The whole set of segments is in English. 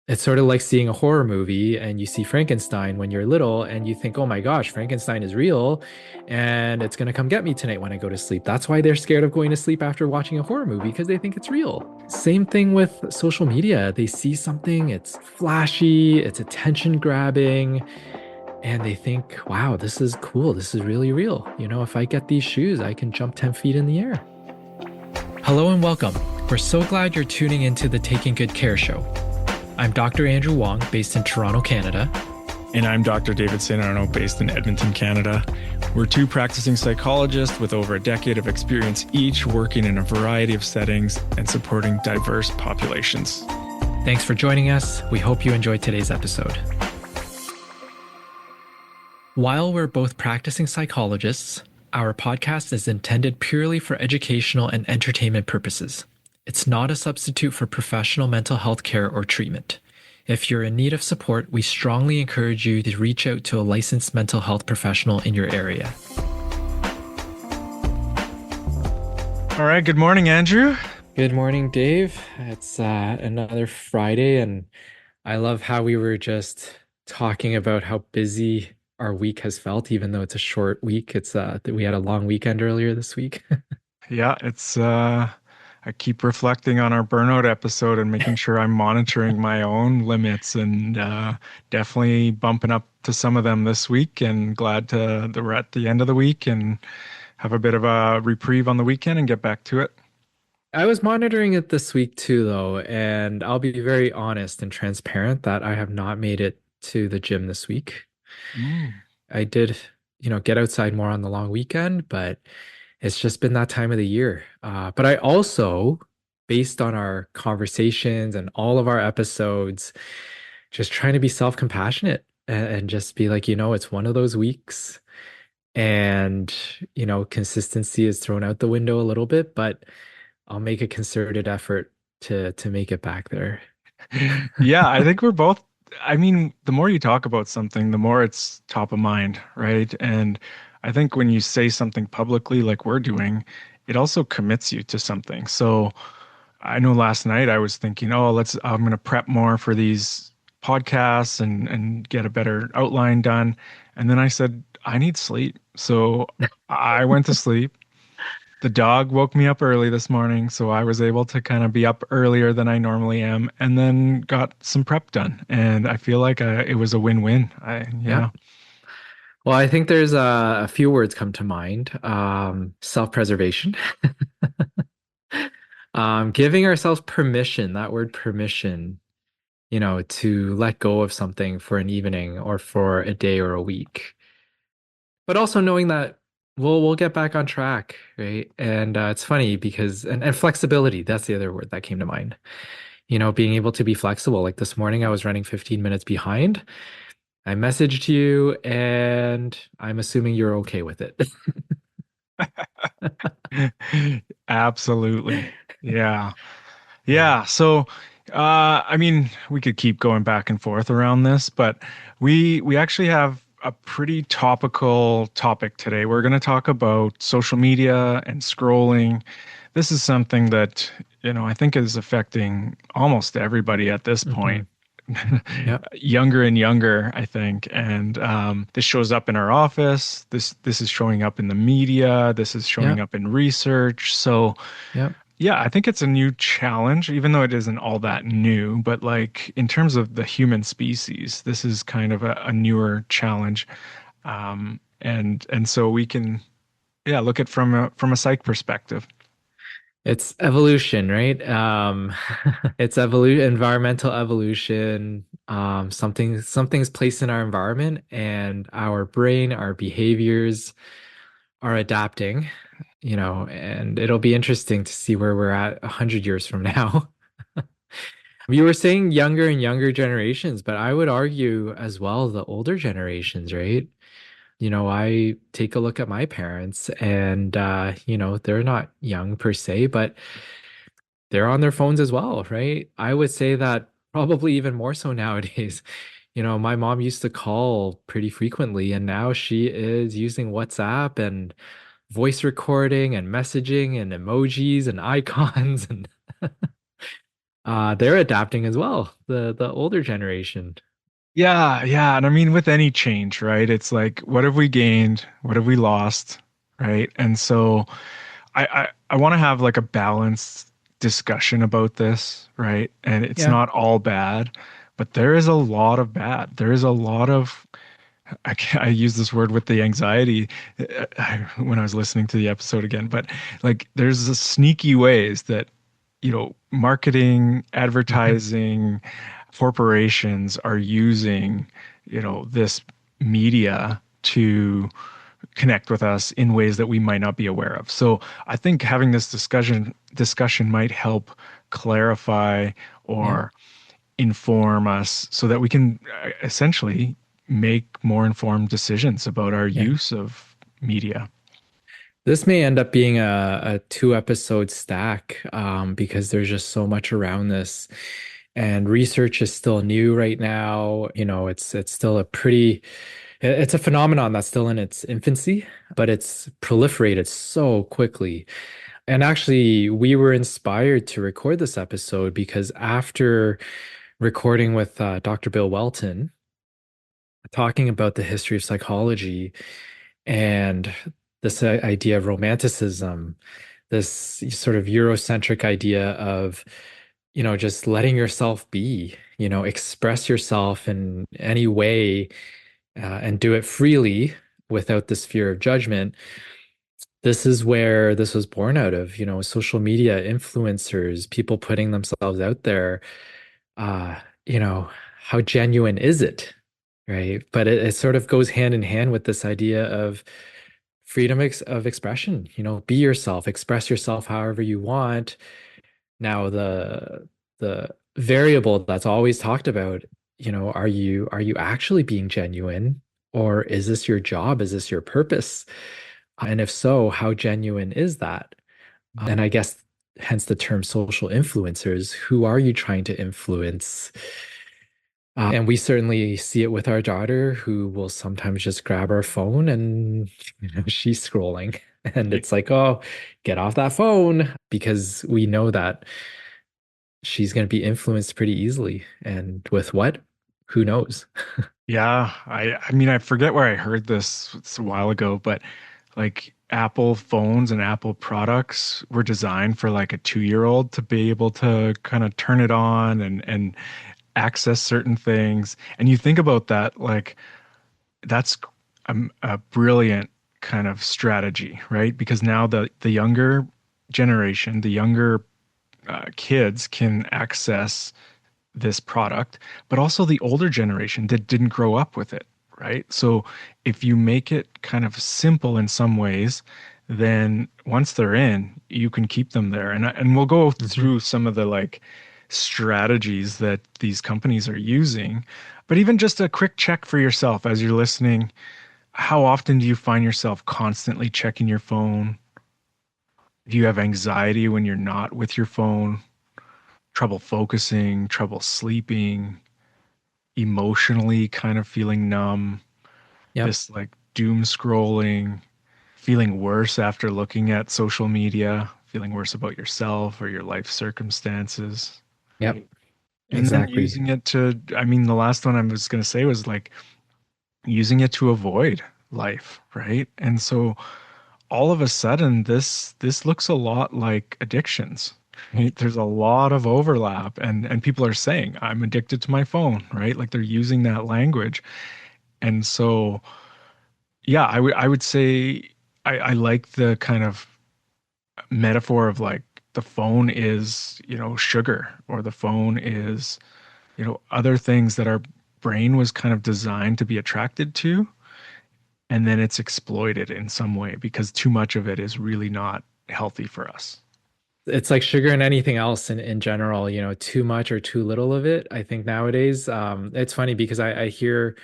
It's sort of like seeing a horror movie and you see Frankenstein when you're little and you think, oh my gosh, Frankenstein is real and it's going to come get me tonight when I go to sleep. That's why they're scared of going to sleep after watching a horror movie because they think it's real. Same thing with social media. They see something, it's flashy, it's attention grabbing, and they think, wow, this is cool. This is really real. If I get these shoes, I can jump 10 feet in the air. Hello and welcome. We're so glad you're tuning into the Taking Good Care show. I'm Dr. Andrew Wong, based in Toronto, Canada. And I'm Dr. David St. Arnaud, based in Edmonton, Canada. We're two practicing psychologists with over a decade of experience each, working in a variety of settings and supporting diverse populations. Thanks for joining us. We hope you enjoyed today's episode. While we're both practicing psychologists, our podcast is intended purely for educational and entertainment purposes. It's not a substitute for professional mental health care or treatment. If you're in need of support, we strongly encourage you to reach out to a licensed mental health professional in your area. All right. Good morning, Andrew. Good morning, Dave. It's another Friday, and I love how we were just talking about how busy our week has felt, even though it's a short week. It's we had a long weekend earlier this week. Yeah, I keep reflecting on our burnout episode and making sure I'm monitoring my own limits and definitely bumping up to some of them this week, and glad that we're at the end of the week and have a bit of a reprieve on the weekend and get back to it. I was monitoring it this week too, though, and I'll be very honest and transparent that I have not made it to the gym this week. Mm. I did, get outside more on the long weekend, but it's just been that time of the year. But I also, based on our conversations and all of our episodes, just trying to be self-compassionate and just be like, it's one of those weeks. And, consistency is thrown out the window a little bit, but I'll make a concerted effort to make it back there. Yeah, I think we're both. I mean, the more you talk about something, the more it's top of mind, right? And I think when you say something publicly, like we're doing, it also commits you to something. So I know last night I was thinking, oh, I'm going to prep more for these podcasts and get a better outline done. And then I said, I need sleep. So I went to sleep. The dog woke me up early this morning, so I was able to kind of be up earlier than I normally am, and then got some prep done. And I feel like it was a win-win. Yeah. Yeah. Well, I think there's a few words come to mind. Self-preservation. Giving ourselves permission, that word permission, to let go of something for an evening or for a day or a week. But also knowing that we'll get back on track, right? And it's funny because and flexibility, that's the other word that came to mind. Being able to be flexible. Like this morning, I was running 15 minutes behind. I messaged you, and I'm assuming you're okay with it. Absolutely. Yeah. Yeah. So, I mean, we could keep going back and forth around this, but we actually have a pretty topical topic today. We're going to talk about social media and scrolling. This is something that, I think is affecting almost everybody at this Hmm. point. Yeah. Younger and younger, I think, and this shows up in our office. This is showing up in the media. This is Yeah. showing up in research. So, Yeah. yeah, I think it's a new challenge, even though it isn't all that new. But like in terms of the human species, this is kind of a newer challenge, and so we can, yeah, look at from a psych perspective. It's evolution, right? It's environmental evolution. Something's placed in our environment, and our brain, our behaviors are adapting, and it'll be interesting to see where we're at 100 years from now. You were saying younger and younger generations, but I would argue as well the older generations, right? I take a look at my parents and they're not young per se, but they're on their phones as well, right? I would say that probably even more so nowadays. My mom used to call pretty frequently, and now she is using WhatsApp and voice recording and messaging and emojis and icons and They're adapting as well, the older generation. Yeah, yeah. And I mean, with any change, right? It's like, what have we gained? What have we lost? Right. And so I want to have like a balanced discussion about this, right? And it's Yeah. not all bad, but there is a lot of bad. There is a lot of, I use this word with the anxiety when I was listening to the episode again, but like there's a sneaky ways that, marketing, advertising, corporations are using, this media to connect with us in ways that we might not be aware of. So I think having this discussion might help clarify Yeah. or inform us so that we can essentially make more informed decisions about our Yeah. use of media. This may end up being a two episode stack because there's just so much around this. And research is still new right now. It's still it's a phenomenon that's still in its infancy, but it's proliferated so quickly. And actually, we were inspired to record this episode because after recording with Dr. Bill Welton, talking about the history of psychology and this idea of romanticism, this sort of Eurocentric idea of, just letting yourself be, express yourself in any way and do it freely without this fear of judgment. This is where this was born out of, social media influencers, people putting themselves out there. Uh, you know, how genuine is it? Right. But it sort of goes hand in hand with this idea of freedom of expression. Be yourself, express yourself however you want. Now, the variable that's always talked about, are you actually being genuine, or is this your job? Is this your purpose? And if so, how genuine is that? And I guess hence the term social influencers. Who are you trying to influence? And we certainly see it with our daughter, who will sometimes just grab our phone and she's scrolling. And it's like, oh, get off that phone because we know that she's going to be influenced pretty easily. And with what? Who knows? Yeah, I mean I forget where I heard this it's a while ago, but like Apple phones and Apple products were designed for like a 2-year-old to be able to kind of turn it on and access certain things. And you think about that, like that's a brilliant kind of strategy, right? Because now the younger generation, the younger kids can access this product, but also the older generation that didn't grow up with it, right? So if you make it kind of simple in some ways, then once they're in, you can keep them there. And we'll go Mhm. through some of the like strategies that these companies are using. But even just a quick check for yourself as you're listening, how often do you find yourself constantly checking your phone? Do you have anxiety when you're not with your phone? Trouble focusing, trouble sleeping, emotionally kind of feeling numb, Yep. this like doom scrolling, feeling worse after looking at social media, feeling worse about yourself or your life circumstances. Yep. And then Exactly. using it to, I mean, the last one I was going to say was like using it to avoid life, right? And so all of a sudden this looks a lot like addictions. Right? There's a lot of overlap and people are saying I'm addicted to my phone, right? Like they're using that language. And so yeah, I would say I like the kind of metaphor of like the phone is, sugar or the phone is, other things that our brain was kind of designed to be attracted to, and then it's exploited in some way because too much of it is really not healthy for us. It's like sugar and anything else in general, too much or too little of it. I think nowadays, it's funny because I hear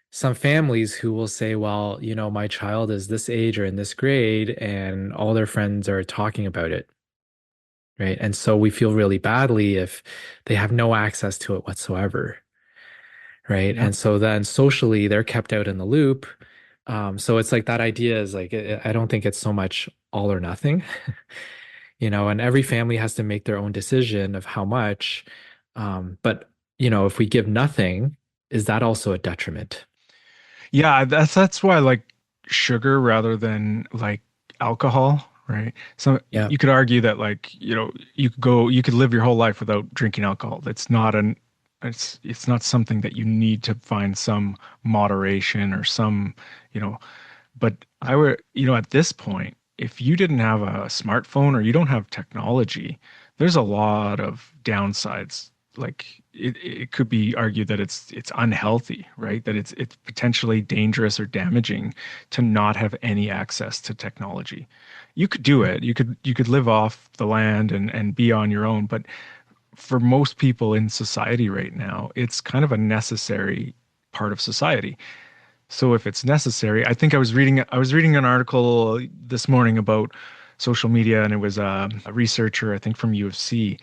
some families who will say, well, my child is this age or in this grade, and all their friends are talking about it, right? And so we feel really badly if they have no access to it whatsoever, right? Yeah. And so then socially, they're kept out in the loop. So it's like that idea is like, I don't think it's so much all or nothing. and every family has to make their own decision of how much. But, if we give nothing, is that also a detriment? Yeah, that's why I like sugar rather than like alcohol, right? So Yeah. you could argue that like, you could live your whole life without drinking alcohol. It's not something that you need to find some moderation or some, you know, but at this point, if you didn't have a smartphone or you don't have technology, there's a lot of downsides. Like it could be argued that it's unhealthy, right? That it's potentially dangerous or damaging to not have any access to technology. You could do it. You could live off the land and be on your own, but for most people in society right now, it's kind of a necessary part of society. So if it's necessary, I think I was reading an article this morning about social media, and it was a researcher, I think from U of C,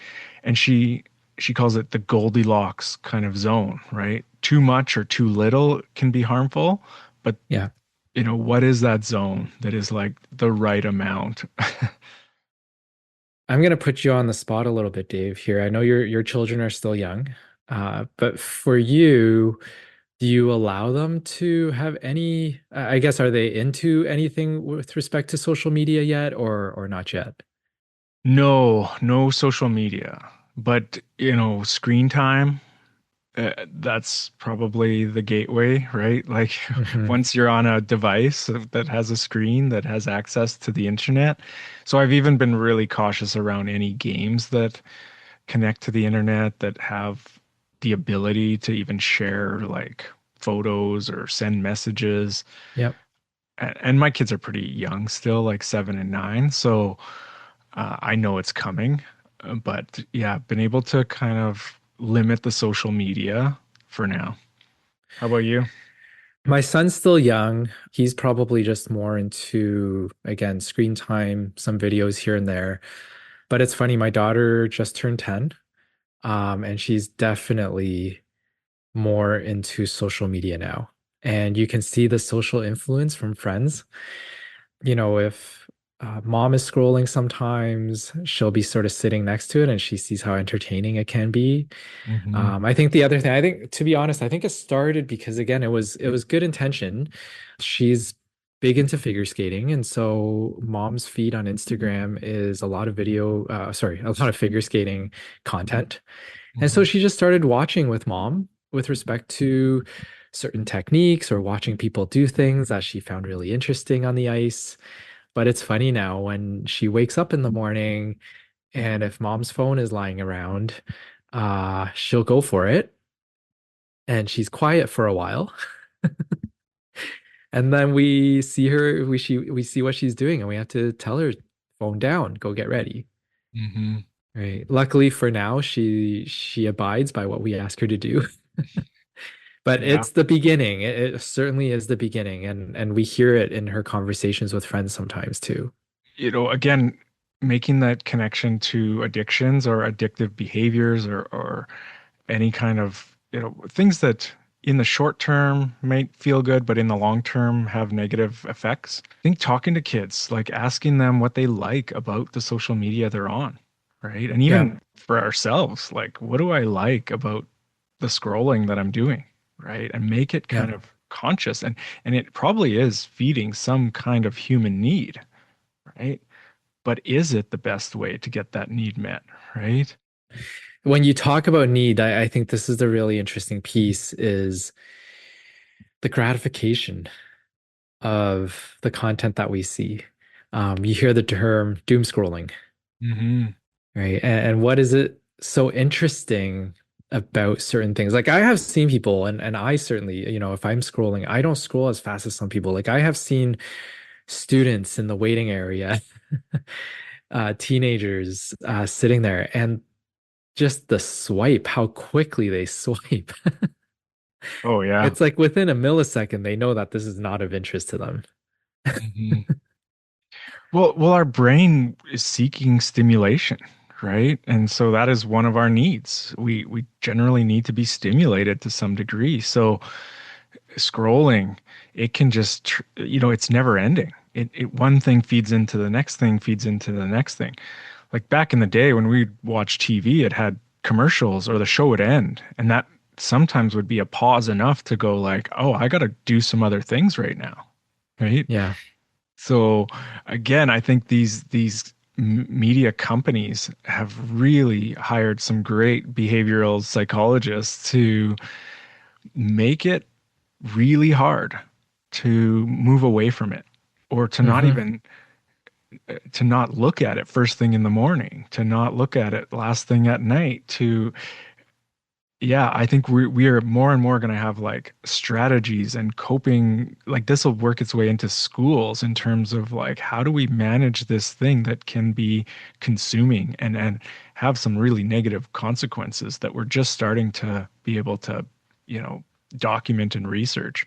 and she calls it the Goldilocks kind of zone, right? Too much or too little can be harmful, but Yeah. what is that zone that is like the right amount? I'm gonna put you on the spot a little bit, Dave, here. I know your children are still young, but for you, do you allow them to have any, I guess, are they into anything with respect to social media yet or not yet? No, no social media, but screen time. That's probably the gateway, right? Like Hmm. once you're on a device that has a screen that has access to the internet. So I've even been really cautious around any games that connect to the internet that have the ability to even share like photos or send messages. Yep. And my kids are pretty young still, like 7 and 9. So I know it's coming, but yeah, been able to kind of limit the social media for now. How about you? My son's still young. He's probably just more into, again, screen time, some videos here and there. But it's funny, my daughter just turned 10, and she's definitely more into social media now. And you can see the social influence from friends. If mom is scrolling sometimes, she'll be sort of sitting next to it and she sees how entertaining it can be. Hmm. I think the other thing, I think, to be honest, I think it started because again, it was good intention. She's big into figure skating, and so mom's feed on Instagram is a lot of a lot of figure skating content. And so Hmm. she just started watching with mom with respect to certain techniques or watching people do things that she found really interesting on the ice. But it's funny now when she wakes up in the morning and if mom's phone is lying around, she'll go for it and she's quiet for a while. And then we see what she's doing and we have to tell her, phone down, go get ready. Hmm. Right. Luckily for now, she abides by what we ask her to do. But Yeah. it's the beginning. It certainly is the beginning, and we hear it in her conversations with friends sometimes too. Again, making that connection to addictions or addictive behaviors or any kind of, things that in the short term might feel good, but in the long term have negative effects. I think talking to kids, like asking them what they like about the social media they're on, right? And Yeah, even for ourselves, like, what do I like about the scrolling that I'm doing, right? And make it yeah. kind of conscious. And it probably is feeding some kind of human need, right? But is it the best way to get that need met, right? When you talk about need, I think this is the really interesting piece is the gratification of the content that we see. You hear the term doom scrolling, Hmm. right? And what is it so interesting about certain things? Like I have seen people, and I certainly, if I'm scrolling, I don't scroll as fast as some people. Like I have seen students in the waiting area, teenagers sitting there, and just the swipe, how quickly they swipe. Oh yeah. It's like within a millisecond, they know that this is not of interest to them. Hmm. Well, our brain is seeking stimulation, right? And so that is one of our needs. We generally need to be stimulated to some degree. So scrolling, it can just, it's never ending. It one thing feeds into the next thing, feeds into the next thing. like back in the day when we'd watch TV, it had commercials or the show would end. And that sometimes would be a pause enough to go like, oh, I got to do some other things right now. Right. Yeah. So again, I think these media companies have really hired some great behavioral psychologists to make it really hard to move away from it or to not Hmm. even to not look at it first thing in the morning, to not look at it last thing at night, to yeah, I think we are more and more going to have like strategies and coping, like this will work its way into schools in terms of like how do we manage this thing that can be consuming and have some really negative consequences that we're just starting to be able to, you know, document and research.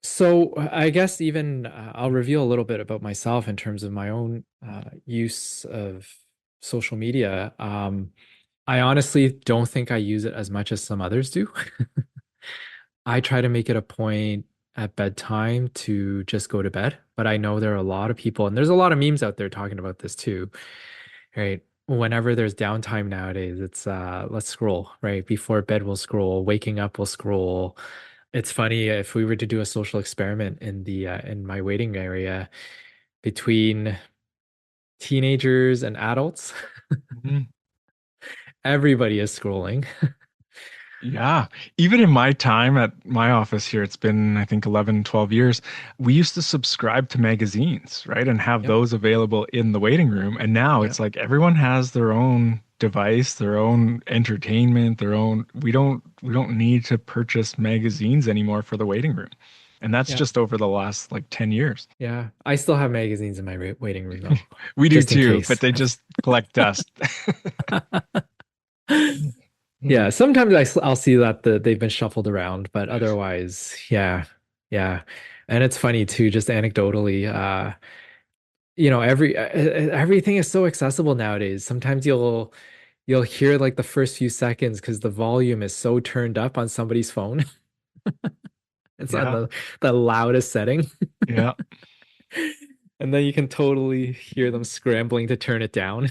So I guess even I'll reveal a little bit about myself in terms of my own use of social media. I honestly don't think I use it as much as some others do. I try to make it a point at bedtime to just go to bed, but I know there are a lot of people, and there's a lot of memes out there talking about this too, right? Whenever there's downtime nowadays, it's let's scroll, right? Before bed we'll scroll, waking up we'll scroll. It's funny if we were to do a social experiment in the in my waiting area between teenagers and adults, Mhm. everybody is scrolling. Yeah. Even in my time at my office here, it's been, I think, 11, 12 years. We used to subscribe to magazines, right? And have Yep, those available in the waiting room. And now yep, it's like everyone has their own device, their own entertainment, we don't need to purchase magazines anymore for the waiting room. And that's yep. just over the last like 10 years. Yeah, I still have magazines in my waiting room though, We do just in too, but case. they just collect dust. Yeah, sometimes I'll see that they've been shuffled around, but otherwise, yeah, yeah. And it's funny too, just anecdotally, everything is so accessible nowadays. Sometimes you'll hear like the first few seconds because the volume is so turned up on somebody's phone. It's on Yeah. the loudest setting. Yeah. And then you can totally hear them scrambling to turn it down.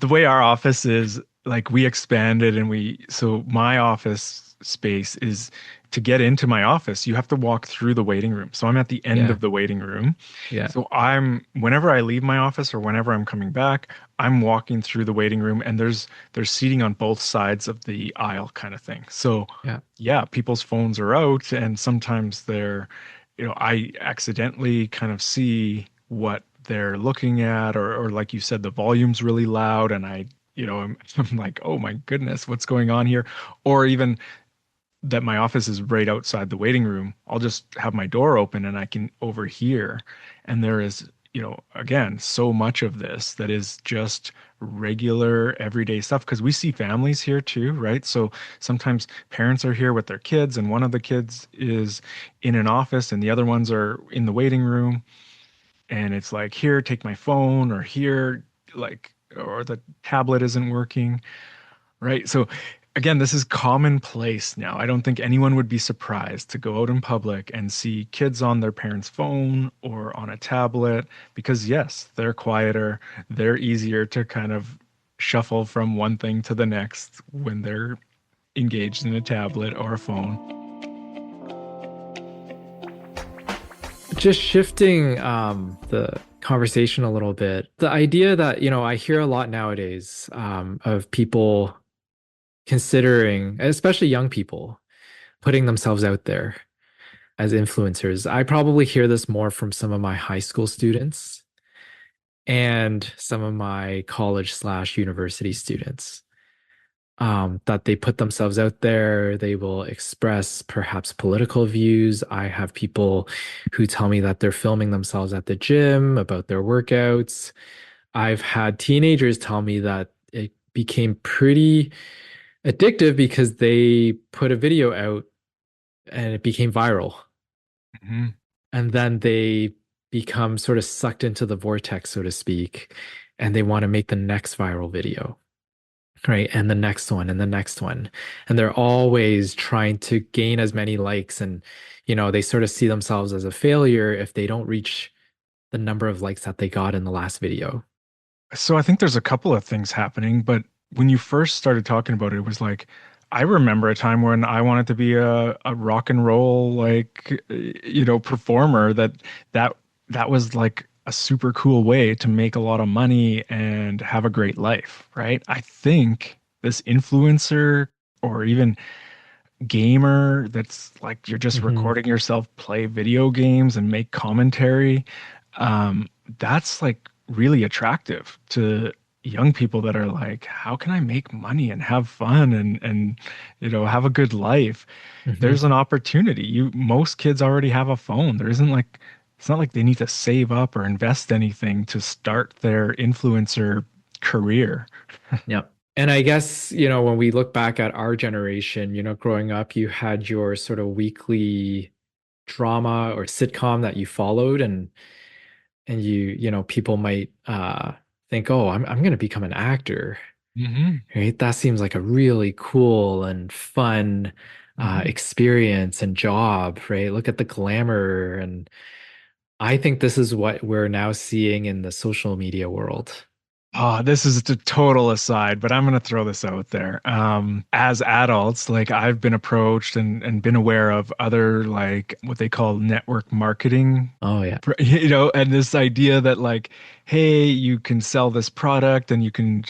The way our office is, like we expanded and so my office space is to get into my office, you have to walk through the waiting room. So I'm at the end Yeah, of the waiting room. yeah, So whenever I leave my office or whenever I'm coming back, I'm walking through the waiting room and there's seating on both sides of the aisle kind of thing. So yeah. yeah, people's phones are out and sometimes I accidentally kind of see what they're looking at or like you said, the volume's really loud and I'm like, oh my goodness, what's going on here? Or even that my office is right outside the waiting room, I'll just have my door open and I can overhear. And there is, again, so much of this that is just regular everyday stuff because we see families here too, right? So sometimes parents are here with their kids, and one of the kids is in an office and the other ones are in the waiting room. And it's like, here, take my phone, or here, like, or the tablet isn't working. Right. So again, this is commonplace now. I don't think anyone would be surprised to go out in public and see kids on their parents' phone or on a tablet because, yes, they're quieter. They're easier to kind of shuffle from one thing to the next when they're engaged in a tablet or a phone. Just shifting the conversation a little bit. The idea that, I hear a lot nowadays of people considering, especially young people, putting themselves out there as influencers. I probably hear this more from some of my high school students and some of my college slash university students. That they put themselves out there. They will express perhaps political views. I have people who tell me that they're filming themselves at the gym about their workouts. I've had teenagers tell me that it became pretty addictive because they put a video out and it became viral. Mhm. And then they become sort of sucked into the vortex, so to speak, and they want to make the next viral video. Right. And the next one and the next one. And they're always trying to gain as many likes. And, they sort of see themselves as a failure if they don't reach the number of likes that they got in the last video. So I think there's a couple of things happening, but when you first started talking about it, it was like I remember a time when I wanted to be a rock and roll performer that that was like a super cool way to make a lot of money and have a great life, right? I think this influencer or even gamer that's like you're just Hmm. recording yourself play video games and make commentary, um, that's like really attractive to young people that are like, how can I make money and have fun and have a good life? Hmm. There's an opportunity. Most kids already have a phone. There isn't like it's not like they need to save up or invest anything to start their influencer career. Yeah. And I guess, when we look back at our generation, growing up, you had your sort of weekly drama or sitcom that you followed, and people might think, "Oh, I'm going to become an actor." Hmm. Right? That seems like a really cool and fun Hmm. experience and job, right? Look at the glamour. And I think this is what we're now seeing in the social media world. Oh, this is a total aside, but I'm going to throw this out there. As adults, like I've been approached and been aware of other like what they call network marketing, Oh, yeah. and this idea that like, hey, you can sell this product and you can,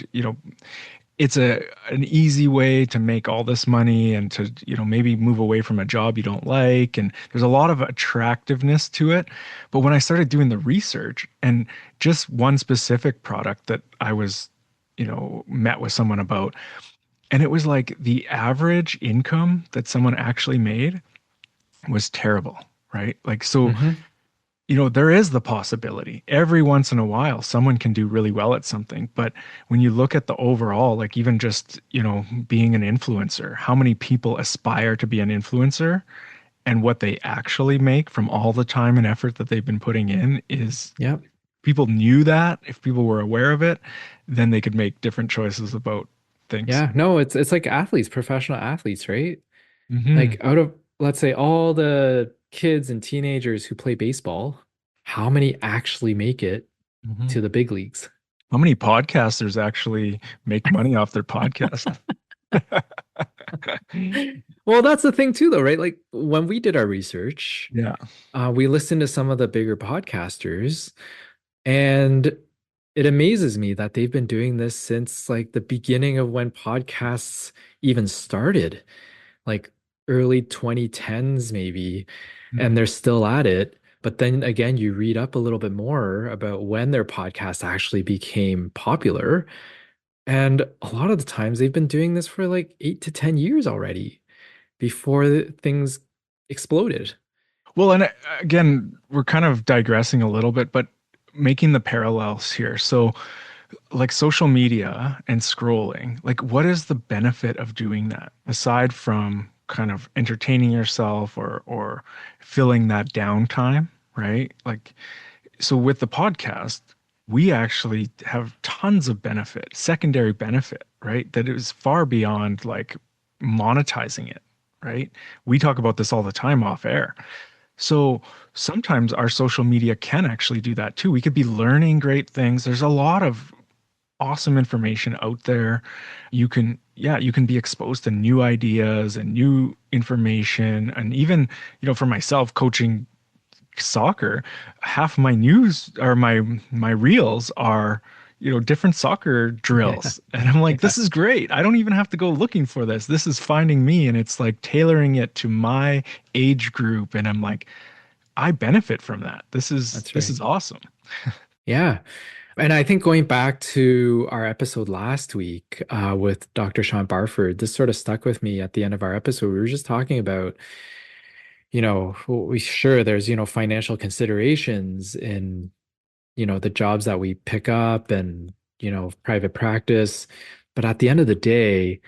it's an easy way to make all this money and to maybe move away from a job you don't like, and there's a lot of attractiveness to it. But when I started doing the research and just one specific product that I was met with someone about, and it was like the average income that someone actually made was terrible, right? Like, so Hmm. there is the possibility every once in a while someone can do really well at something. But when you look at the overall, like even just, being an influencer, how many people aspire to be an influencer and what they actually make from all the time and effort that they've been putting in is Yep. people knew that if people were aware of it, then they could make different choices about things. Yeah. No, it's like athletes, professional athletes, right? Like Hmm. out of, let's say, all the kids and teenagers who play baseball, how many actually make it Hmm. to the big leagues? How many podcasters actually make money off their podcast? Well, that's the thing too, though, right? Like when we did our research, Yeah. we listened to some of the bigger podcasters, and it amazes me that they've been doing this since like the beginning of when podcasts even started, like early 2010s maybe, and they're still at it. But then again, you read up a little bit more about when their podcast actually became popular. And a lot of the times they've been doing this for like 8 to 10 years already before things exploded. Well, and again, we're kind of digressing a little bit, but making the parallels here. So, like social media and scrolling, like what is the benefit of doing that aside from kind of entertaining yourself or filling that downtime, right? Like, so with the podcast, we actually have tons of benefit, secondary benefit, right? That is far beyond like monetizing it, right? We talk about this all the time off air. So sometimes our social media can actually do that too. We could be learning great things. There's a lot of awesome information out there. You can be exposed to new ideas and new information. And even, for myself, coaching soccer, half my news or my reels are, different soccer Yeah. drills. And I'm like, Yeah, this is great. I don't even have to go looking for this. This is finding me and it's like tailoring it to my age group. And I'm like, I benefit from that. This is that's this right. is awesome. Yeah. And I think going back to our episode last week with Dr. Sean Barford, this sort of stuck with me at the end of our episode. We were just talking about, we sure there's, financial considerations in, the jobs that we pick up and, private practice. But at the end of the day,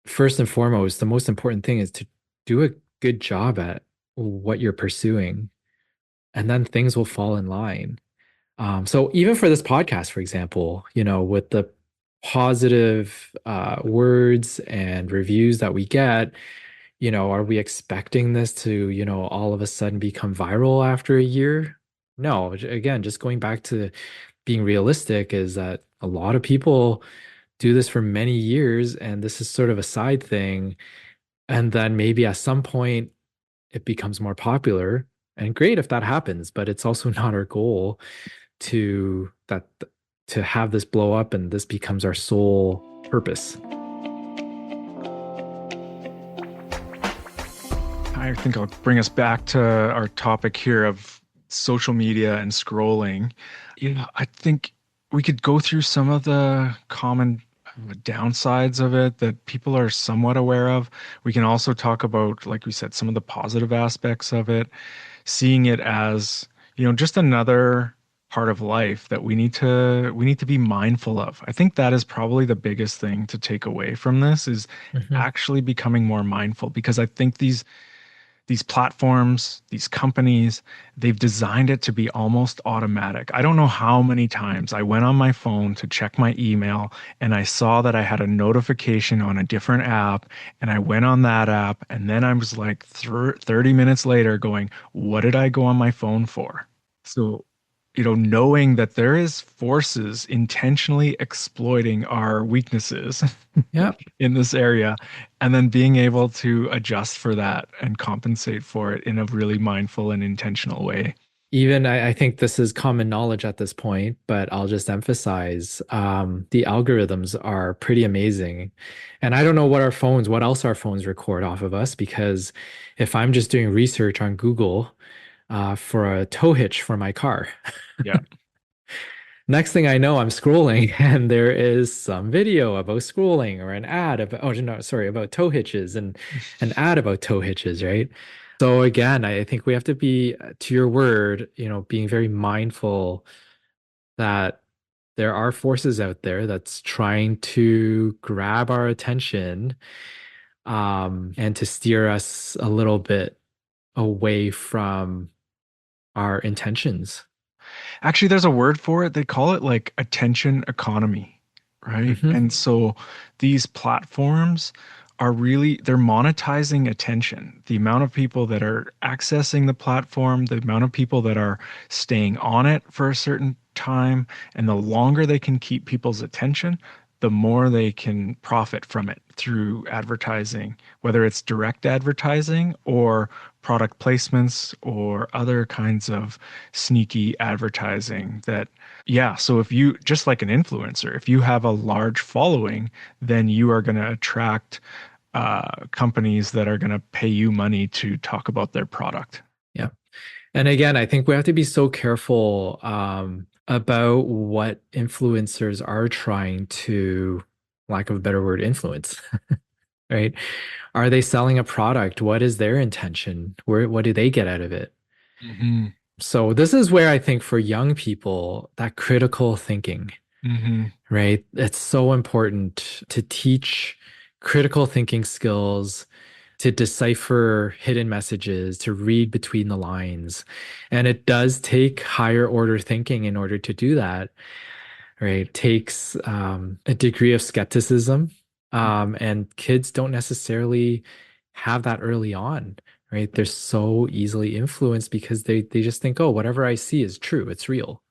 first and foremost, the most important thing is to do a good job at what you're pursuing, and then things will fall in line. So even for this podcast, for example, with the positive words and reviews that we get, are we expecting this to, all of a sudden become viral after a year? No, again, just going back to being realistic is that a lot of people do this for many years, and this is sort of a side thing. And then maybe at some point it becomes more popular. And great if that happens, but it's also not our goal to have this blow up and this becomes our sole purpose. I think I'll bring us back to our topic here of social media and scrolling. I think we could go through some of the common downsides of it that people are somewhat aware of. We can also talk about, like we said, some of the positive aspects of it, seeing it as, just another part of life that we need to be mindful of. I think that is probably the biggest thing to take away from this is Mhm. actually becoming more mindful because I think these platforms, these companies, they've designed it to be almost automatic. I don't know how many times I went on my phone to check my email and I saw that I had a notification on a different app and I went on that app and then I was like 30 minutes later going, what did I go on my phone for? So, knowing that there is forces intentionally exploiting our weaknesses Yeah. in this area and then being able to adjust for that and compensate for it in a really mindful and intentional way. Even I think this is common knowledge at this point, but I'll just emphasize the algorithms are pretty amazing. And I don't know what else our phones record off of us, because if I'm just doing research on Google for a tow hitch for my car, Yeah. next thing I know, I'm scrolling and there is some video about scrolling or an ad about, oh no, sorry, about tow hitches and an ad about tow hitches, right? So again, I think we have to be, to your word, being very mindful that there are forces out there that's trying to grab our attention, and to steer us a little bit away from our intentions. Actually, there's a word for it. They call it like attention economy, right? Hmm. And so these platforms they're monetizing attention. The amount of people that are accessing the platform, the amount of people that are staying on it for a certain time, and the longer they can keep people's attention, the more they can profit from it through advertising, whether it's direct advertising or product placements or other kinds of sneaky advertising that, yeah. So if you, just like an influencer, if you have a large following, then you are going to attract companies that are going to pay you money to talk about their product. Yeah. And again, I think we have to be so careful about what influencers are trying to, lack of a better word, influence, right? Are they selling a product? What is their intention? What do they get out of it? Hmm. So this is where I think for young people, that critical thinking, Hmm. right? It's so important to teach critical thinking skills, to decipher hidden messages, to read between the lines. And it does take higher order thinking in order to do that, right? It takes a degree of skepticism. And kids don't necessarily have that early on, right? They're so easily influenced because they just think, oh, whatever I see is true, it's real.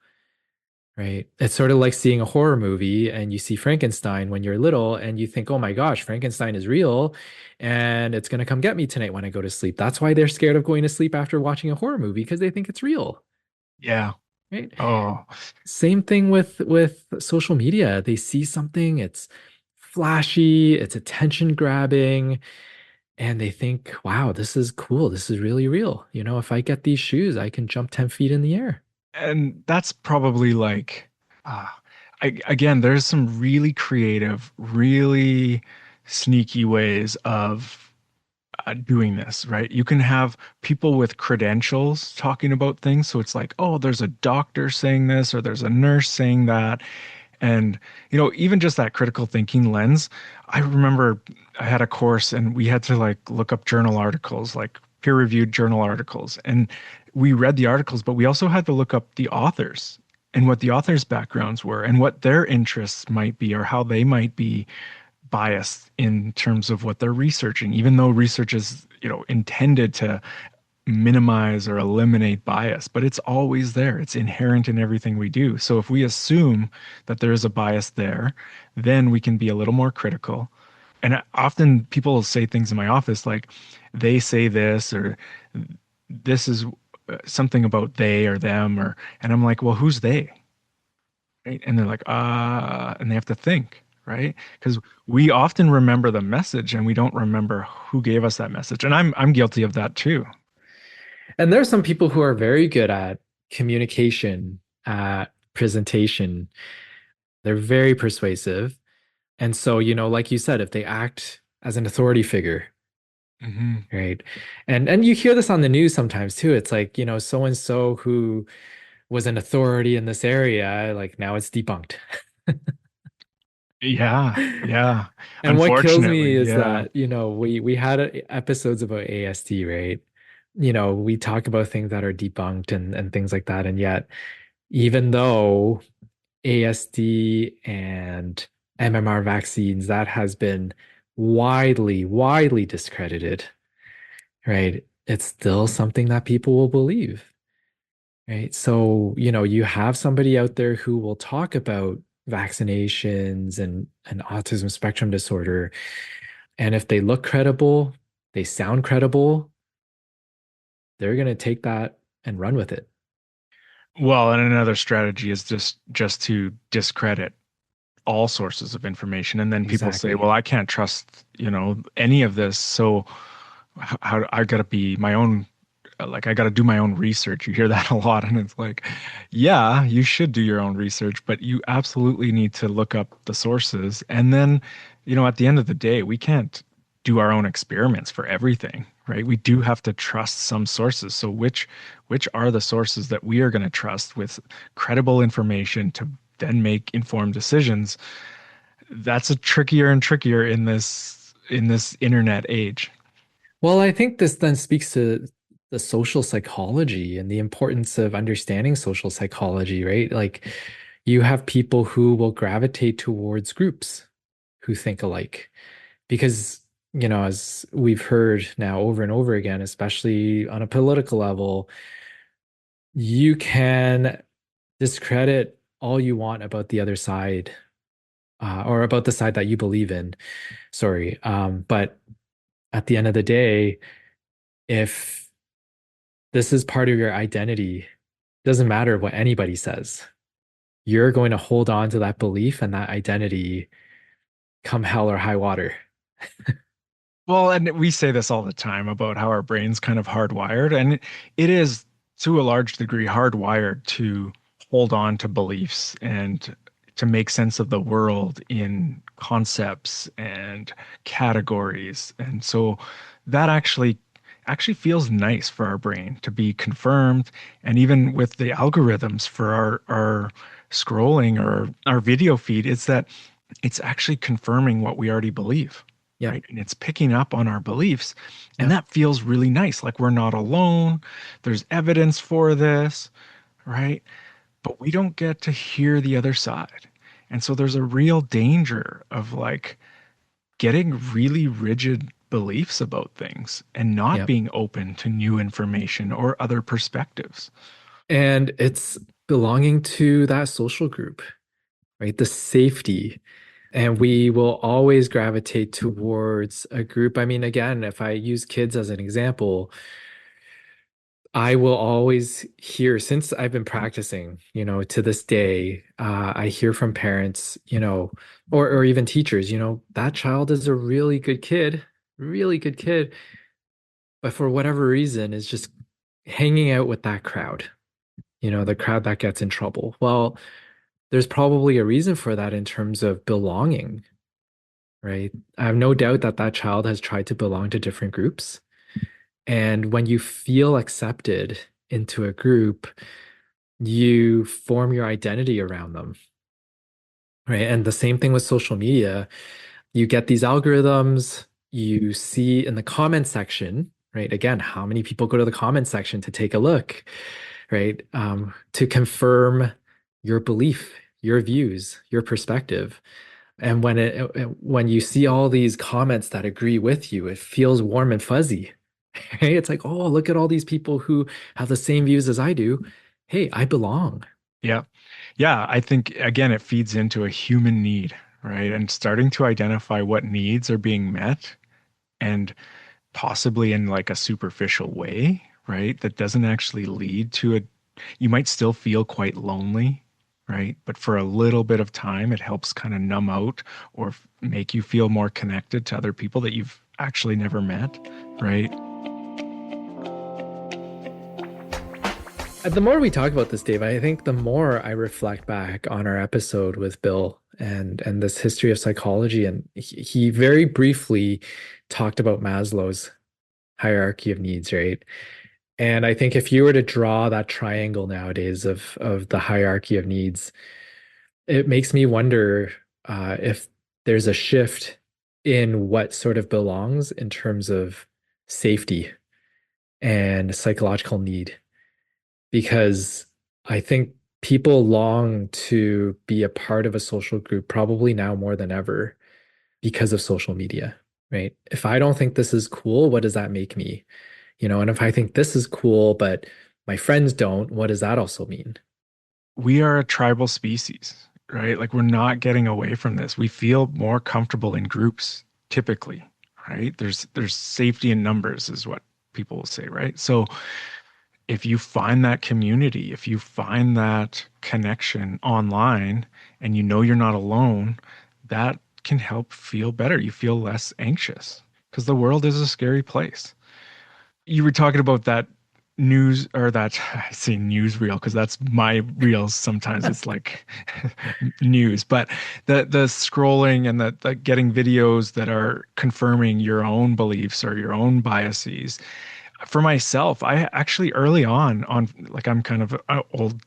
Right. It's sort of like seeing a horror movie and you see Frankenstein when you're little and you think, oh my gosh, Frankenstein is real and it's going to come get me tonight when I go to sleep. That's why they're scared of going to sleep after watching a horror movie because they think it's real. Yeah. Right. Oh, Same thing with social media. They see something, it's flashy, it's attention grabbing, and they think, wow, this is cool. This is really real. If I get these shoes, I can jump 10 feet in the air. and that's probably like, uh, again, there's some really creative, really sneaky ways of doing this, right? You can have people with credentials talking about things. So it's like, oh, there's a doctor saying this, or there's a nurse saying that. And, even just that critical thinking lens, I remember I had a course and we had to like look up journal articles, like peer-reviewed journal articles. And we read the articles, but we also had to look up the authors and what the authors' backgrounds were and what their interests might be or how they might be biased in terms of what they're researching, even though research is, intended to minimize or eliminate bias, but it's always there. It's inherent in everything we do. So if we assume that there is a bias there, then we can be a little more critical. And often people will say things in my office like, they say this, or this is something about they or them, or, and I'm like, well, who's they? Right? And they're like, and they have to think, right? Because we often remember the message and we don't remember who gave us that message. And I'm guilty of that too. And there's some people who are very good at communication, at presentation. They're very persuasive. And so, like you said, if they act as an authority figure, Hmm. right? And you hear this on the news sometimes too. It's like, so and so who was an authority in this area, like now it's debunked. Yeah, yeah. And what kills me Unfortunately, is yeah. that, we had episodes about ASD, right? We talk about things that are debunked and things like that. And yet, even though ASD and MMR vaccines, that has been widely, widely discredited, right? It's still something that people will believe, right? So, you have somebody out there who will talk about vaccinations and autism spectrum disorder. And if they look credible, they sound credible, they're going to take that and run with it. Well, and another strategy is just to discredit all sources of information. And then people say, Exactly. well, I can't trust, any of this. So how I gotta be my own, like I gotta do my own research. You hear that a lot, and it's like, yeah, you should do your own research, but you absolutely need to look up the sources. And then, at the end of the day, we can't do our own experiments for everything, right? We do have to trust some sources. So which are the sources that we are going to trust with credible information to then make informed decisions? That's a trickier and trickier in this internet age. Well, I think this then speaks to the social psychology and the importance of understanding social psychology, right? Like you have people who will gravitate towards groups who think alike because, as we've heard now over and over again, especially on a political level, you can discredit all you want about the other side, or about the side that you believe in. Sorry. But at the end of the day, if this is part of your identity, doesn't matter what anybody says. You're going to hold on to that belief and that identity come hell or high water. Well, and we say this all the time about how our brain's kind of hardwired, and it is to a large degree hardwired to hold on to beliefs and to make sense of the world in concepts and categories. And so that actually feels nice for our brain to be confirmed. And even with the algorithms for our scrolling or our video feed, it's that it's actually confirming what we already believe, Yep. right? And it's picking up on our beliefs. And Yep. that feels really nice. Like we're not alone. There's evidence for this, right? But we don't get to hear the other side. And so there's a real danger of like getting really rigid beliefs about things and not Yep. being open to new information or other perspectives. And it's belonging to that social group, right? The safety. And we will always gravitate towards a group. I mean, again, if I use kids as an example, I will always hear, since I've been practicing, to this day, I hear from parents, or even teachers, that child is a really good kid, but for whatever reason is just hanging out with that crowd, the crowd that gets in trouble. Well, there's probably a reason for that in terms of belonging, right? I have no doubt that that child has tried to belong to different groups. And when you feel accepted into a group, you form your identity around them, right? And the same thing with social media. You get these algorithms, you see in the comment section, right? Again, how many people go to the comment section to take a look, right? To confirm your belief, your views, your perspective. And when you see all these comments that agree with you, it feels warm and fuzzy, Hey, it's like, oh, look at all these people who have the same views as I do. Hey, I belong. Yeah. Yeah, I think again it feeds into a human need, right? And starting to identify what needs are being met and possibly in like a superficial way, right? That doesn't actually lead to a, you might still feel quite lonely, right? But for a little bit of time, it helps kind of numb out or make you feel more connected to other people that you've actually never met, right? The more we talk about this, Dave, I think the more I reflect back on our episode with Bill and this history of psychology, and he very briefly talked about Maslow's hierarchy of needs, right? And I think if you were to draw that triangle nowadays of the hierarchy of needs, it makes me wonder if there's a shift in what sort of belongs in terms of safety and psychological need. Because I think people long to be a part of a social group probably now more than ever because of social media, right? If I don't think this is cool, what does that make me? And if I think this is cool, but my friends don't, what does that also mean? We are a tribal species, right? Like we're not getting away from this. We feel more comfortable in groups typically, right? There's safety in numbers is what people will say, right? So if you find that community, if you find that connection online and you know you're not alone, that can help feel better. You feel less anxious because the world is a scary place. You were talking about that news or that I say newsreel because that's my reels sometimes it's like news, but the scrolling and the getting videos that are confirming your own beliefs or your own biases. For myself, I actually early on like I'm kind of old.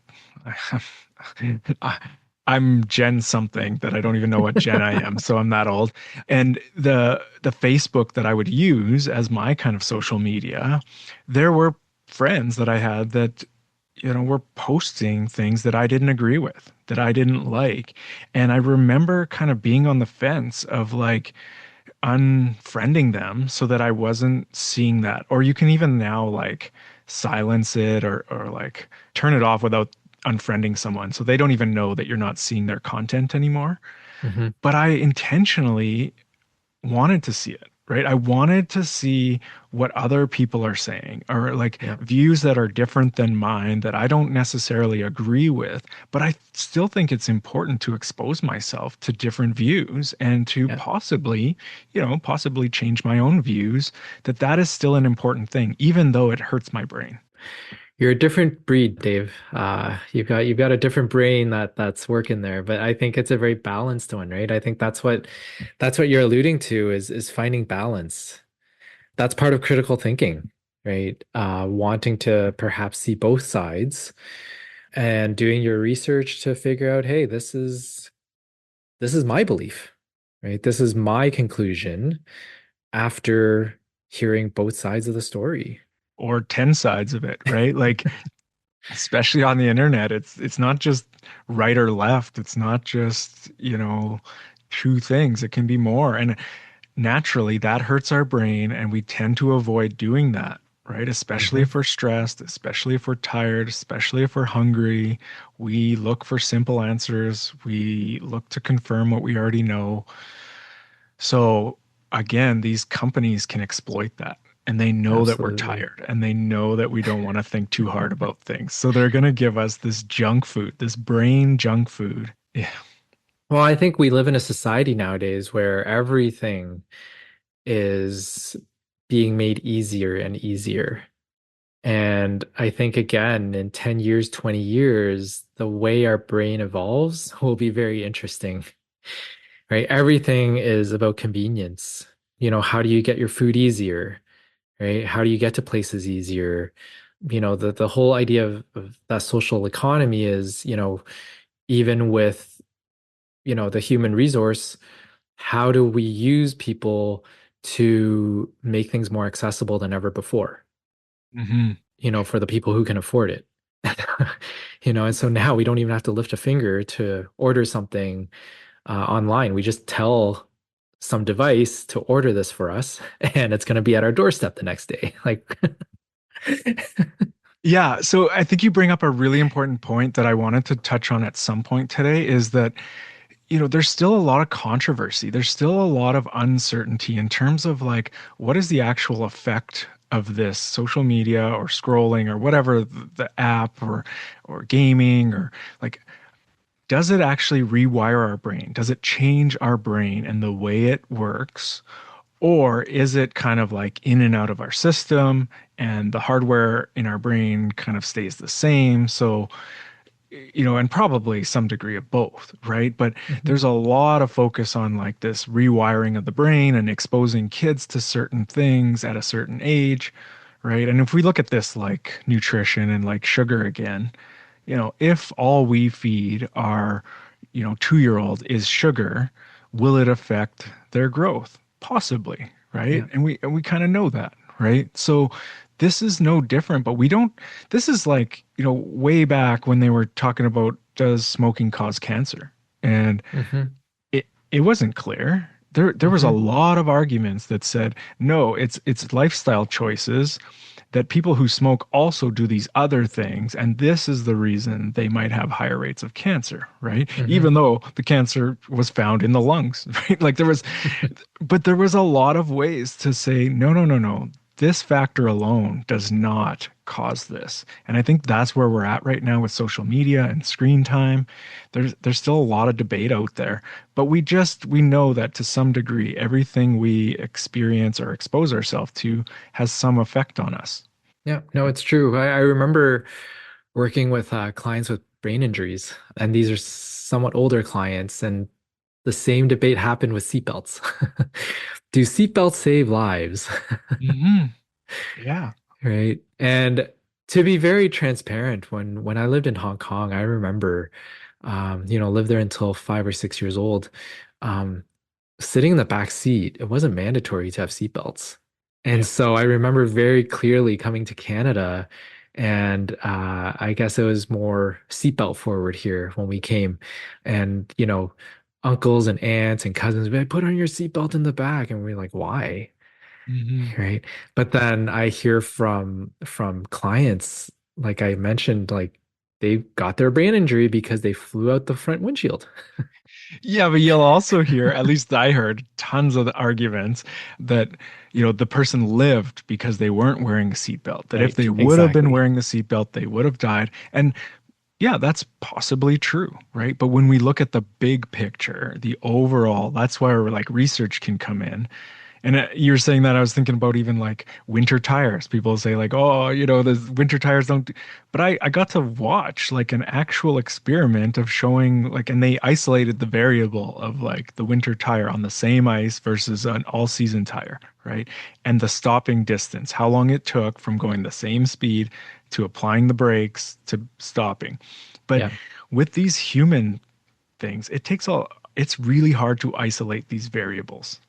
I- I'm Gen something that I don't even know what Gen I am, so I'm that old. And the Facebook that I would use as my kind of social media, there were friends that I had that were posting things that I didn't agree with, that I didn't like. And I remember kind of being on the fence of like unfriending them so that I wasn't seeing that. Or you can even now like silence it or like turn it off without unfriending someone so they don't even know that you're not seeing their content anymore. Hmm. But I intentionally wanted to see it, right? I wanted to see what other people are saying or like Yeah. views that are different than mine that I don't necessarily agree with, but I still think it's important to expose myself to different views and to Yeah. possibly change my own views, that is still an important thing, even though it hurts my brain. You're a different breed, Dave. You've got a different brain that's working there, but I think it's a very balanced one, right? I think that's what you're alluding to is finding balance. That's part of critical thinking, right? Wanting to perhaps see both sides and doing your research to figure out, hey, this is my belief, right? This is my conclusion after hearing both sides of the story. Or 10 sides of it, right? Like especially on the internet, it's not just right or left. It's not just, two things. It can be more. And naturally, that hurts our brain, and we tend to avoid doing that, right? Especially Hmm. if we're stressed, especially if we're tired, especially if we're hungry. We look for simple answers. We look to confirm what we already know. So again, these companies can exploit that. And they know that we're Absolutely. tired and they know that we don't want to think too hard about things. So they're going to give us this junk food, this brain junk food. Yeah. Well, I think we live in a society nowadays where everything is being made easier and easier. And I think, again, in 10 years, 20 years, the way our brain evolves will be very interesting, right? Everything is about convenience. How do you get your food easier, right? How do you get to places easier? The whole idea of that social economy is, even with, the human resource, how do we use people to make things more accessible than ever before? Hmm. For the people who can afford it. And so now we don't even have to lift a finger to order something online. We just tell some device to order this for us, and it's going to be at our doorstep the next day. Like, Yeah, so I think you bring up a really important point that I wanted to touch on at some point today is that, there's still a lot of controversy. There's still a lot of uncertainty in terms of like, what is the actual effect of this social media or scrolling or whatever the app or gaming or like, does it actually rewire our brain? Does it change our brain and the way it works? Or is it kind of like in and out of our system and the hardware in our brain kind of stays the same? So, and probably some degree of both, right? But Mhm. there's a lot of focus on like this rewiring of the brain and exposing kids to certain things at a certain age, right? And if we look at this like nutrition and like sugar again, if all we feed our, 2-year-old is sugar, will it affect their growth? Possibly, right? Yeah. And we kind of know that, right? So this is no different, but we don't, this is like, way back when they were talking about does smoking cause cancer? And Hmm. it wasn't clear. There was a Hmm. lot of arguments that said, no, it's lifestyle choices that people who smoke also do these other things, and this is the reason they might have higher rates of cancer, right? Even Hmm. though the cancer was found in the lungs, right? Like but there was a lot of ways to say, no, no, no, no. This factor alone does not cause this. And I think that's where we're at right now with social media and screen time. There's still a lot of debate out there, but we know that to some degree, everything we experience or expose ourselves to has some effect on us. Yeah, no, it's true. I remember working with clients with brain injuries, and these are somewhat older clients, and the same debate happened with seatbelts. Do seatbelts save lives? Hmm. Yeah. Right. And to be very transparent, when I lived in Hong Kong, I remember lived there until 5 or 6 years old. Um, Sitting in the back seat, it wasn't mandatory to have seatbelts. And Yeah. so I remember very clearly coming to Canada, and I guess it was more seatbelt forward here when we came. And, uncles and aunts and cousins would be like, put on your seatbelt in the back. And we're like, why? Hmm. Right. But then I hear from clients, like I mentioned, like they got their brain injury because they flew out the front windshield. Yeah, but you'll also hear, at least I heard, tons of the arguments that, the person lived because they weren't wearing a seatbelt. That if Right. they would have been Exactly. wearing the seatbelt, they would have died. And yeah, that's possibly true, right? But when we look at the big picture, the overall, that's where like research can come in. And you're saying that I was thinking about even like winter tires. People say like, oh, the winter tires don't. But I got to watch like an actual experiment of showing like, and they isolated the variable of like the winter tire on the same ice versus an all-season tire, right? And the stopping distance, how long it took from going the same speed to applying the brakes to stopping. But Yeah. with these human things, it's really hard to isolate these variables,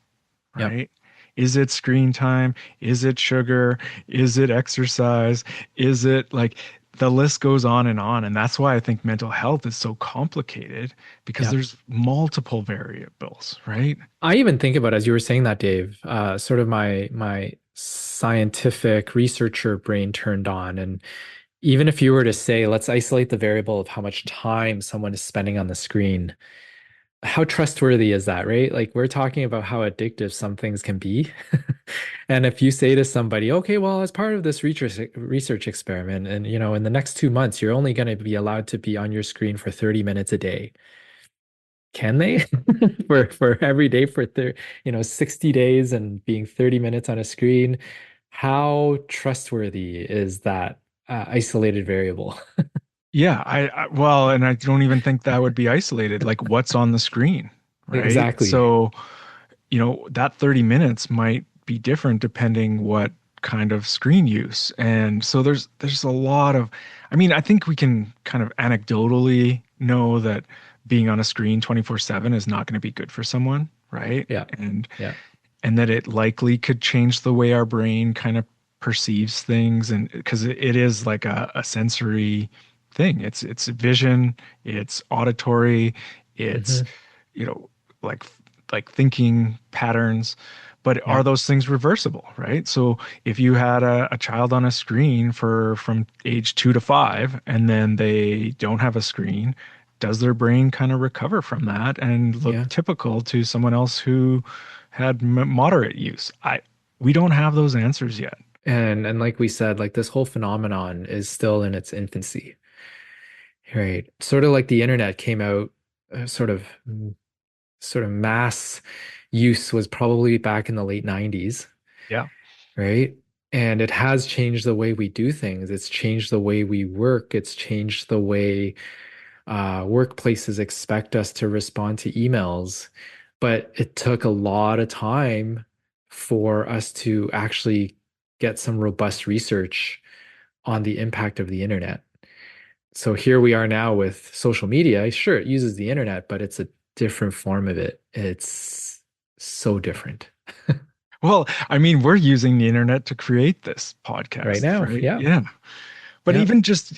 Yep. right? Is it screen time? Is it sugar? Is it exercise? Is it like the list goes on and on. And that's why I think mental health is so complicated because Yep. there's multiple variables, right? I even think about as you were saying that, Dave, sort of my scientific researcher brain turned on. And even if you were to say, let's isolate the variable of how much time someone is spending on the screen, how trustworthy is that, right? Like we're talking about how addictive some things can be. And if you say to somebody, okay, well, as part of this research experiment, and in the next 2 months, you're only going to be allowed to be on your screen for 30 minutes a day. Can they? For every day for 60 days and being 30 minutes on a screen, how trustworthy is that isolated variable? Yeah, well, and I don't even think that would be isolated. Like what's on the screen, right? Exactly. So, that 30 minutes might be different depending what kind of screen use. And so there's a lot of I mean, I think we can kind of anecdotally know that being on a screen 24/7 is not going to be good for someone, right? Yeah. And Yeah. and that it likely could change the way our brain kind of perceives things and because it is like a sensory thing. It's vision, it's auditory, it's Hmm. you know like like thinking patterns. But are Yeah. those things reversible, right? So if you had a child on a screen for from age 2 to 5, and then they don't have a screen, does their brain kind of recover from that and look Yeah. typical to someone else who had moderate use? We don't have those answers yet. And like we said, like this whole phenomenon is still in its infancy, right? Sort of like the internet came out, sort of mass use was probably back in the late 90s, Yeah. right? And it has changed the way we do things. It's changed the way we work. It's changed the way workplaces expect us to respond to emails. But it took a lot of time for us to actually get some robust research on the impact of the internet. So here we are now with social media. Sure, it uses the internet, but it's a different form of it. It's so different Well, I mean, we're using the internet to create this right podcast, now. right? Yeah. Yeah. But Yeah.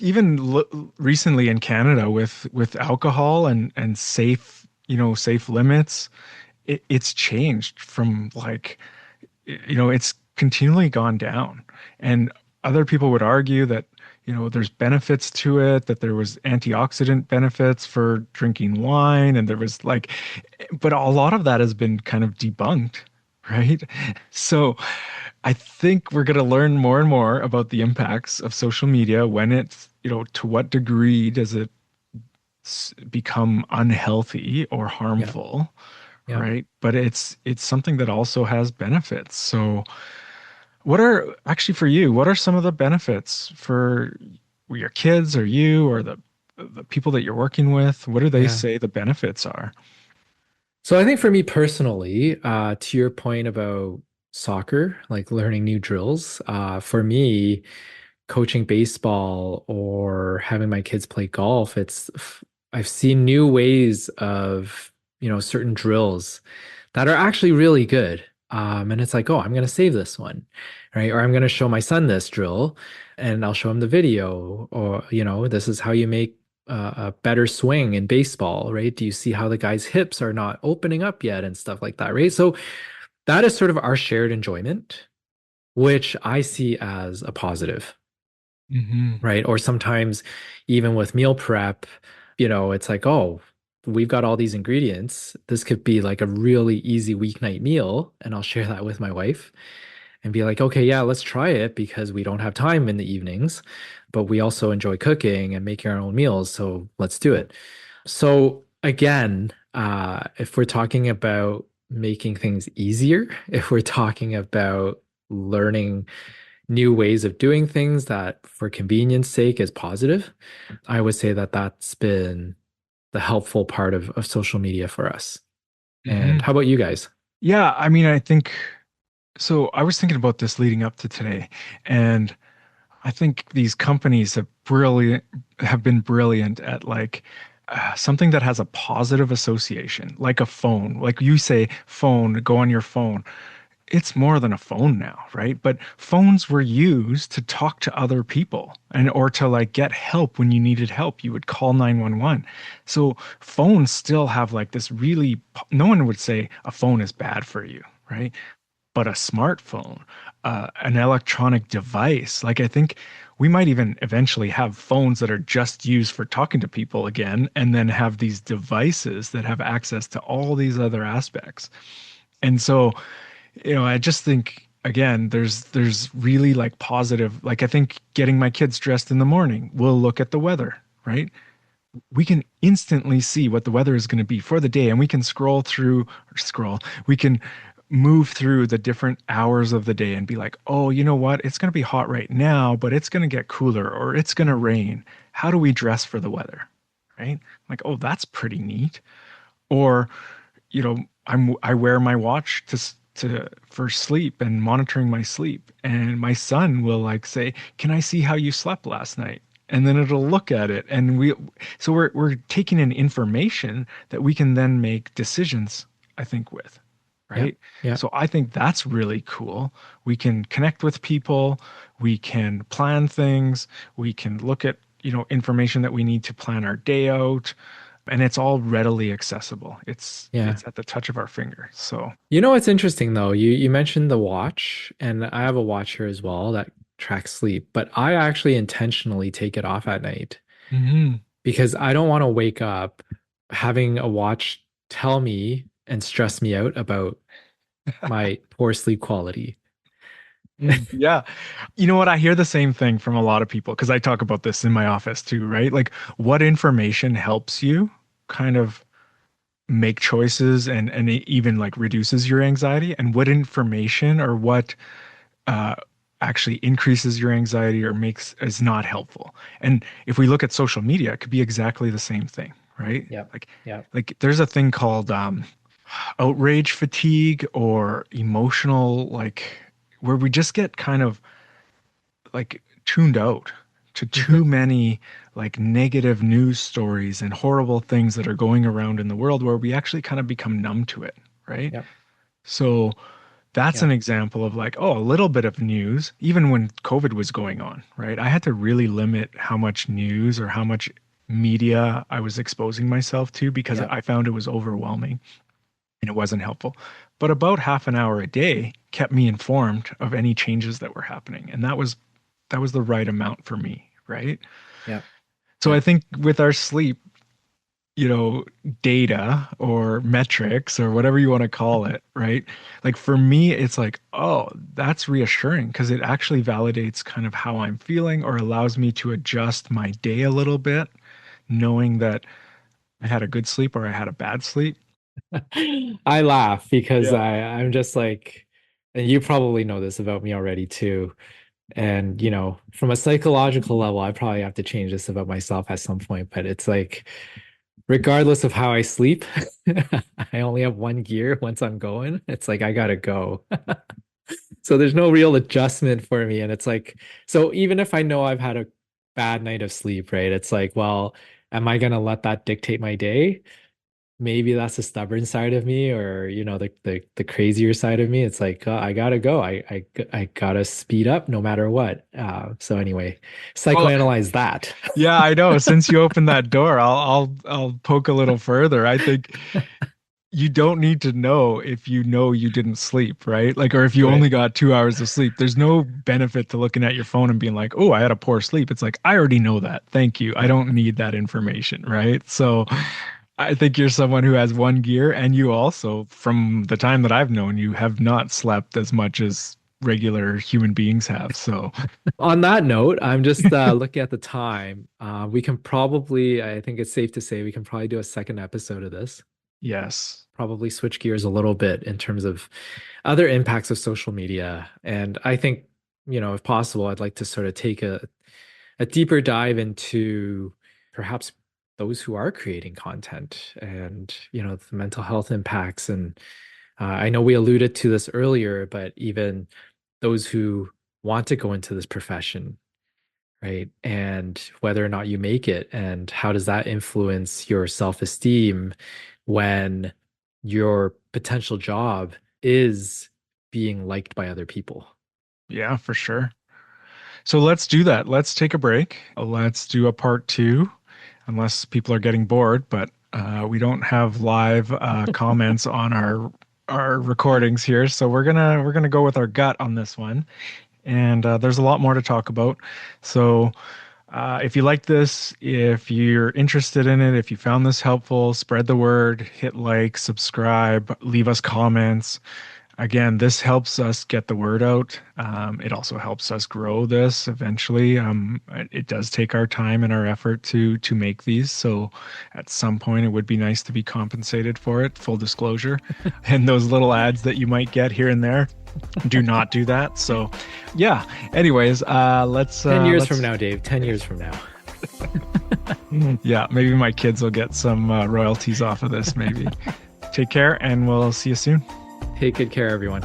even recently in Canada with alcohol and safe, safe limits, it's changed from like, it's continually gone down. And other people would argue that, there's benefits to it, that there was antioxidant benefits for drinking wine, and there was like, but a lot of that has been kind of debunked, right? So I think we're going to learn more and more about the impacts of social media when it's, to what degree does it become unhealthy or Yeah. harmful, Yeah. right? But it's something that also has benefits. So what are actually for you, what are some of the benefits for your kids or you or the people that you're working with? What do they Yeah. say the benefits are? So I think for me personally, to your point about soccer, like learning new drills, for me, coaching baseball or having my kids play golf, I've seen new ways of, certain drills that are actually really good. And it's like, oh, I'm going to save this one, right? Or I'm going to show my son this drill and I'll show him the video. Or, this is how you make a better swing in baseball, right? Do you see how the guy's hips are not opening up yet and stuff like that, right? So that is sort of our shared enjoyment, which I see as a positive, Hmm. right? Or sometimes even with meal prep, it's like, oh, we've got all these ingredients. This could be like a really easy weeknight meal. And I'll share that with my wife and be like, okay, yeah, let's try it because we don't have time in the evenings, but we also enjoy cooking and making our own meals. So let's do it. So again, if we're talking about making things easier, if we're talking about learning new ways of doing things that for convenience sake is positive, I would say that that's been the helpful part of social media for us. Hmm. And how about you guys? Yeah, I mean, I think so. I was thinking about this leading up to today, and I think these companies have been brilliant at like something that has a positive association, like a phone. Like you say, phone, go on your phone. It's more than a phone now, right? But phones were used to talk to other people and or to like get help when you needed help. You would call 911. So phones still have like this really, no one would say a phone is bad for you, right? But a smartphone, an electronic device. Like I think we might even eventually have phones that are just used for talking to people again, and then have these devices that have access to all these other aspects. And so, I just think again, there's really like positive, like I think getting my kids dressed in the morning, we'll look at the weather, right? We can instantly see what the weather is going to be for the day, and we can we can move through the different hours of the day and be like, oh, you know what, it's going to be hot right now, but it's going to get cooler or it's going to rain. How do we dress for the weather, right? Like, oh, that's pretty neat. Or I wear my watch to for sleep and monitoring my sleep, and my son will like say, "Can I see how you slept last night?" And then it'll look at it, and we're taking in information that we can then make decisions, I think, with, Yeah, right? yeah, So I think that's really cool. We can connect with people, we can plan things, we can look at, information that we need to plan our day out. and it's all readily accessible. Yeah. It's at the touch of our finger. So, You know what's interesting though? You mentioned the watch, and I have a watch here as well that tracks sleep, but I actually intentionally take it off at night mhm. because I don't want to wake up having a watch tell me and stress me out about my poor sleep quality. Yeah. You know what? I hear the same thing from a lot of people because I talk about this in my office too, right? Like, what information helps you kind of make choices and it even like reduces your anxiety, and what information or what uh, actually increases your anxiety or makes is not helpful. And if we look at social media, it could be exactly the same thing, right? Yep. Like, Yep. like there's a thing called outrage fatigue or emotional like where we just get kind of like tuned out to too Hmm. many like negative news stories and horrible things that are going around in the world where we actually kind of become numb to it, right? Yep. So that's an Yep. example of like, oh, a little bit of news, even when COVID was going on, right? I had to really limit how much news or how much media I was exposing myself to because Yep. I found it was overwhelming and it wasn't helpful. But about half an hour a day kept me informed of any changes that were happening. And that was the right amount for me, right? Yep. So I Yep. think with our sleep, data or metrics or whatever you want to call it, right? Like for me, it's like, oh, that's reassuring because it actually validates kind of how I'm feeling or allows me to adjust my day a little bit, knowing that I had a good sleep or I had a bad sleep. I laugh because Yeah. I'm just like, and you probably know this about me already too. And, from a psychological level, I probably have to change this about myself at some point, but it's like, regardless of how I sleep, I only have one gear once I'm going. It's like, I gotta go. So there's no real adjustment for me. And it's like, so even if I know I've had a bad night of sleep, right? It's like, well, am I gonna let that dictate my day? Maybe that's the stubborn side of me, or the crazier side of me. It's like I gotta go. I gotta speed up no matter what. So anyway, Well, psychoanalyze that. yeah, I know. Since you opened that door, I'll poke a little further. I think you don't need to know if you know you didn't sleep, right? Like, or if you only Right. got 2 hours of sleep. There's no benefit to looking at your phone and being like, oh, I had a poor sleep. It's like, I already know that. Thank you. I Yeah. don't need that information, right? So I think you're someone who has one gear, and you also, from the time that I've known you, have not slept as much as regular human beings have. So, On that note, I'm just looking at the time. We can probably, I think it's safe to say, we can probably do a second episode of this. yes. Probably switch gears a little bit in terms of other impacts of social media. And I think, if possible, I'd like to sort of take a deeper dive into perhaps those who are creating content and, the mental health impacts. And I know we alluded to this earlier, but even those who want to go into this profession, right? And whether or not you make it, and how does that influence your self-esteem when your potential job is being liked by other people? Yeah, for sure. So let's do that. Let's take a break. Let's do a part two, unless people are getting bored, but we don't have live comments on our recordings here. So we're gonna go with our gut on this one. And there's a lot more to talk about. So if you like this, if you're interested in it, if you found this helpful, spread the word, hit like, subscribe, leave us comments. Again, this helps us get the word out. It also helps us grow this eventually. It does take our time and our effort to make these. So at some point, it would be nice to be compensated for it. Full disclosure, and those little ads that you might get here and there, do not do that. So, yeah. Anyways, 10 years from let's now, Dave, 10 years from now. yeah, maybe my kids will get some royalties off of this. Maybe. Take care, and we'll see you soon. Take good care, everyone.